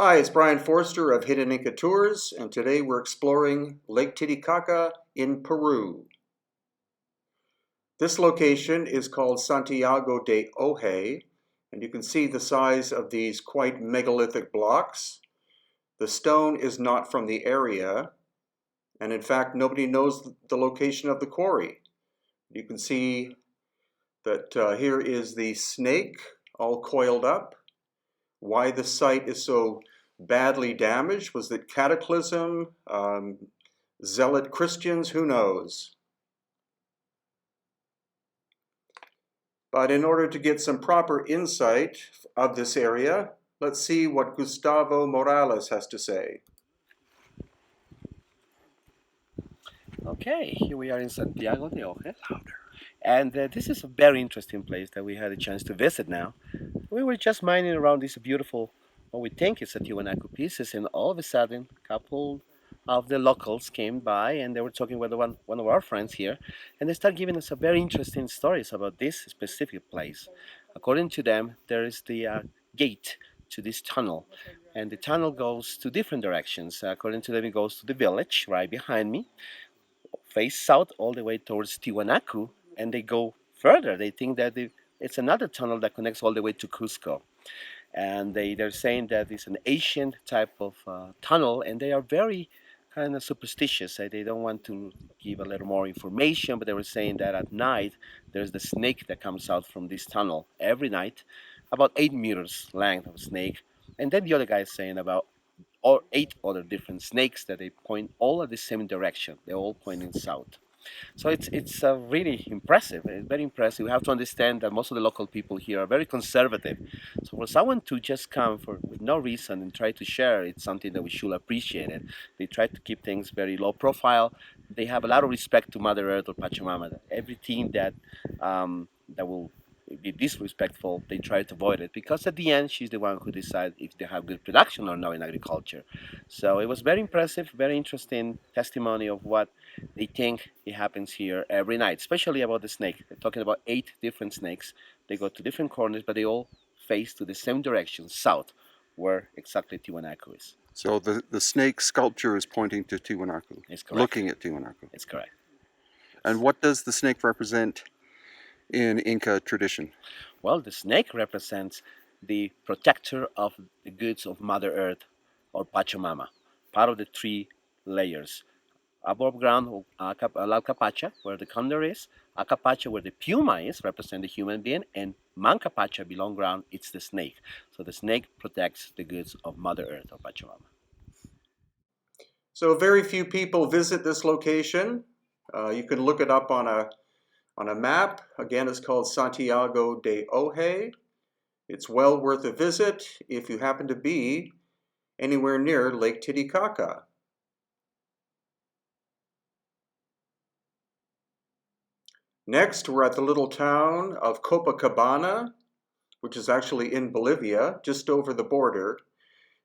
Hi, it's Brian Forster of Hidden Inca Tours, and today we're exploring Lake Titicaca in Peru. This location is called Santiago de Ojeda, and you can see the size of these quite megalithic blocks. The stone is not from the area, and in fact, nobody knows the location of the quarry. You can see that here is the snake all coiled up. Why the site is so badly damaged? Was it cataclysm? Zealot Christians? Who knows? But in order to get some proper insight of this area, let's see what Gustavo Morales has to say. Okay, here we are in Santiago de Ojeda, and this is a very interesting place that we had a chance to visit now. We were just mining around these beautiful, what we think is a Tiwanaku pieces, and all of a sudden, a couple of the locals came by and they were talking with one of our friends here, and they started giving us a very interesting stories about this specific place. According to them, there is the gate to this tunnel, and the tunnel goes to different directions. According to them, it goes to the village right behind me, face south all the way towards Tiwanaku, and they go further. They think that it's another tunnel that connects all the way to Cusco. And they're saying that it's an ancient type of tunnel, and they are very kind of superstitious. They don't want to give a little more information, but they were saying that at night there's the snake that comes out from this tunnel every night, about 8 meters length of snake. And then the other guy is saying about or 8 other different snakes that they point all at the same direction. They're all pointing south. So it's really impressive. It's very impressive. We have to understand that most of the local people here are very conservative. So for someone to just come for with no reason and try to share, it's something that we should appreciate. It. They try to keep things very low profile. They have a lot of respect to Mother Earth or Pachamama. Everything that will be disrespectful, they try to avoid it because at the end, she's the one who decides if they have good production or not in agriculture. So it was very impressive, very interesting testimony of what they think it happens here every night, especially about the snake. They're talking about 8 different snakes. They go to different corners, but they all face to the same direction, south, where exactly Tiwanaku is. So the snake sculpture is pointing to Tiwanaku, It's correct. looking at Tiwanaku. It's correct. And what does the snake represent in Inca tradition? Well, the snake represents the protector of the goods of Mother Earth or Pachamama, part of the 3 layers. Above ground, La Capacha, where the condor is, Acapacha, where the puma is, represent the human being, and Mancapacha, below ground, it's the snake. So the snake protects the goods of Mother Earth or Pachamama. So very few people visit this location. You can look it up on a map. Again, it's called Santiago de Ojeda. It's well worth a visit if you happen to be anywhere near Lake Titicaca. Next, we're at the little town of Copacabana, which is actually in Bolivia, just over the border.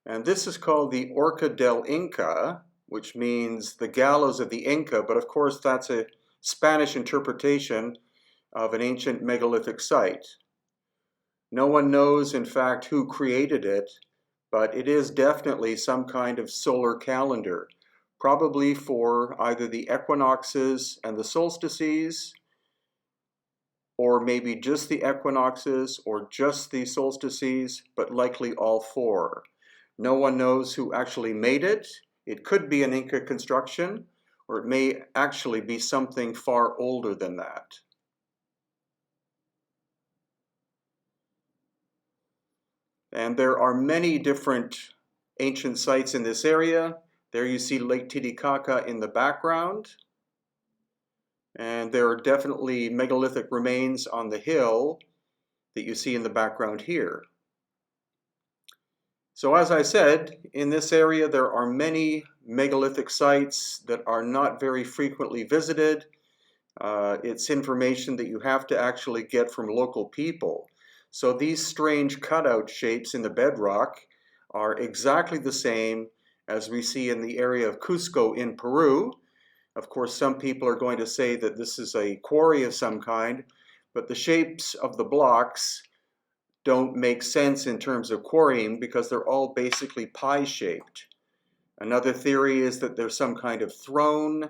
And this is called the Orca del Inca, which means the gallows of the Inca, but of course that's a Spanish interpretation of an ancient megalithic site. No one knows, in fact, who created it, but it is definitely some kind of solar calendar, probably for either the equinoxes and the solstices, or maybe just the equinoxes or just the solstices, but likely all 4. No one knows who actually made it. It could be an Inca construction, or it may actually be something far older than that. And there are many different ancient sites in this area. There you see Lake Titicaca in the background. And there are definitely megalithic remains on the hill that you see in the background here. So as I said, in this area there are many megalithic sites that are not very frequently visited. It's information that you have to actually get from local people. So these strange cutout shapes in the bedrock are exactly the same as we see in the area of Cusco in Peru. Of course, some people are going to say that this is a quarry of some kind, but the shapes of the blocks don't make sense in terms of quarrying because they're all basically pie-shaped. Another theory is that there's some kind of throne,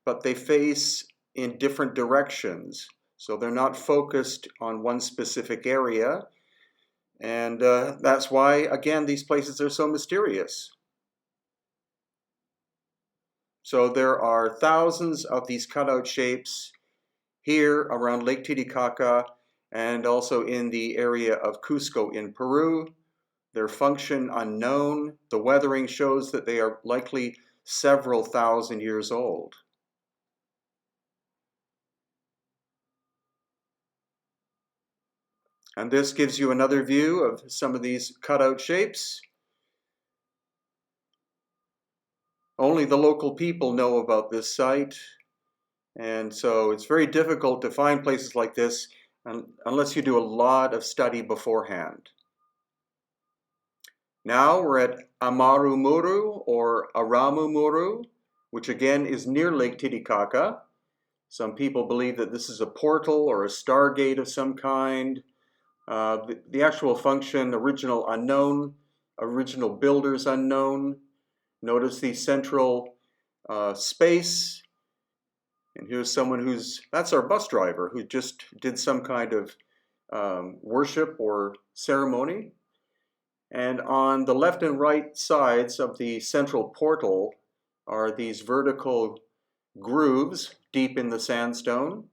but they face in different directions. So they're not focused on one specific area. And that's why, again, these places are so mysterious. So there are thousands of these cutout shapes here around Lake Titicaca and also in the area of Cusco in Peru. Their function unknown. The weathering shows that they are likely several thousand years old. And this gives you another view of some of these cutout shapes. Only the local people know about this site, and so it's very difficult to find places like this unless you do a lot of study beforehand. Now we're at Amaru Muru or Aramu Muru, which again is near Lake Titicaca. Some people believe that this is a portal or a stargate of some kind. The actual function, original unknown, original builders unknown. Notice the central space. And here's someone that's our bus driver who just did some kind of worship or ceremony. And on the left and right sides of the central portal are these vertical grooves deep in the sandstone.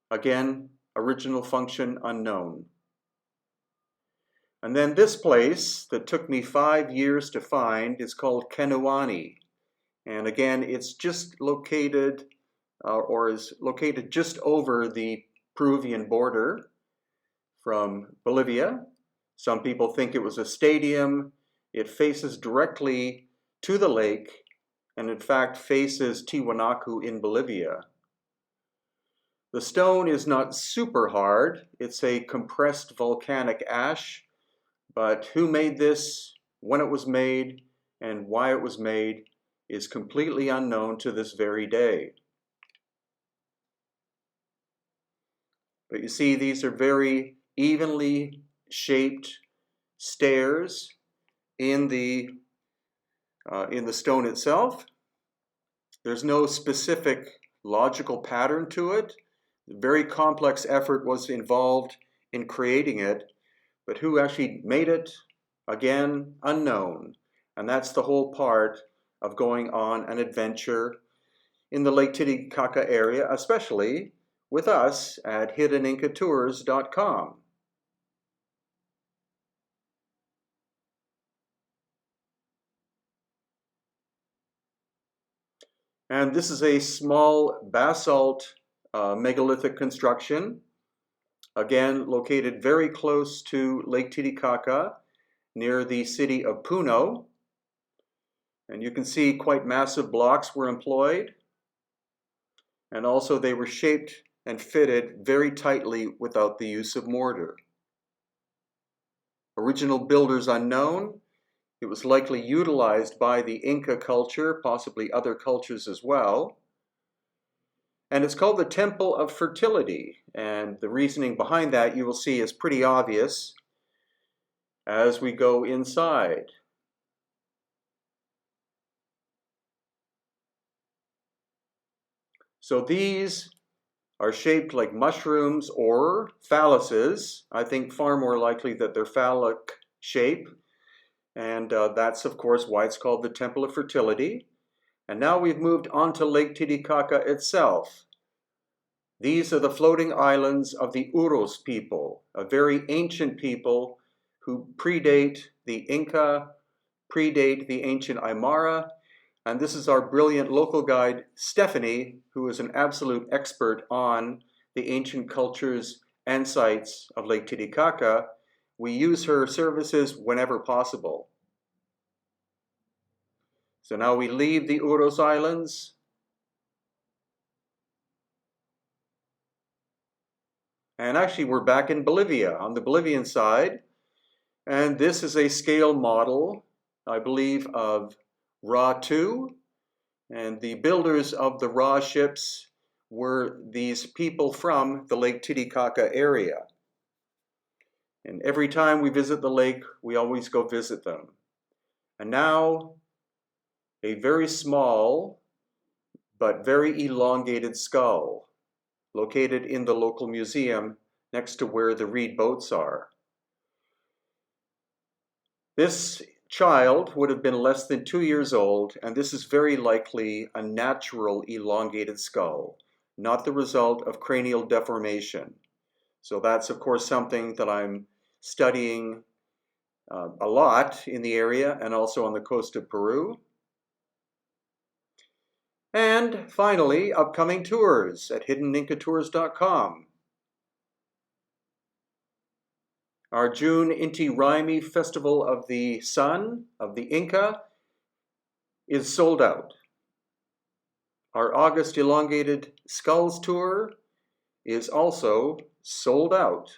Again, original function unknown. And then this place that took me 5 years to find is called Kenawanee. And again, it's just located is located just over the Peruvian border from Bolivia. Some people think it was a stadium. It faces directly to the lake and in fact faces Tiwanaku in Bolivia. The stone is not super hard. It's a compressed volcanic ash, but who made this, when it was made, and why it was made is completely unknown to this very day. But you see, these are very evenly shaped stairs in the stone itself. There's no specific logical pattern to it. Very complex effort was involved in creating it, but who actually made it, again, unknown. And that's the whole part of going on an adventure in the Lake Titicaca area, especially with us at hiddenincatours.com. And this is a small basalt megalithic construction, again located very close to Lake Titicaca near the city of Puno. And you can see quite massive blocks were employed. And also they were shaped and fitted very tightly without the use of mortar. Original builders unknown. It was likely utilized by the Inca culture, possibly other cultures as well. And it's called the Temple of Fertility. And the reasoning behind that you will see is pretty obvious as we go inside. So these are shaped like mushrooms or phalluses. I think far more likely that they're phallic shape. And that's, of course, why it's called the Temple of Fertility. And now we've moved on to Lake Titicaca itself. These are the floating islands of the Uros people, a very ancient people who predate the Inca, predate the ancient Aymara. And this is our brilliant local guide, Stephanie, who is an absolute expert on the ancient cultures and sites of Lake Titicaca. We use her services whenever possible. So now we leave the Uros Islands. And actually we're back in Bolivia, on the Bolivian side. And this is a scale model, I believe, of Ra 2. And the builders of the Ra ships were these people from the Lake Titicaca area. And every time we visit the lake, we always go visit them. And now, a very small but very elongated skull located in the local museum next to where the reed boats are. This child would have been less than 2 years old, and this is very likely a natural elongated skull, not the result of cranial deformation. So that's, of course, something that I'm studying a lot in the area and also on the coast of Peru. And finally, upcoming tours at hiddenincatours.com. Our June Inti Raymi Festival of the Sun, of the Inca, is sold out. Our August Elongated Skulls Tour is also sold out.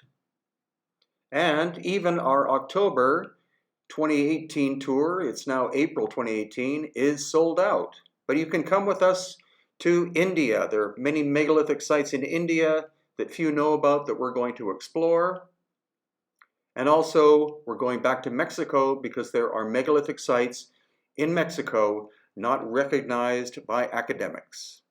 And even our October 2018 tour, it's now April 2018, is sold out. But you can come with us to India. There are many megalithic sites in India that few know about that we're going to explore. And also, we're going back to Mexico because there are megalithic sites in Mexico not recognized by academics.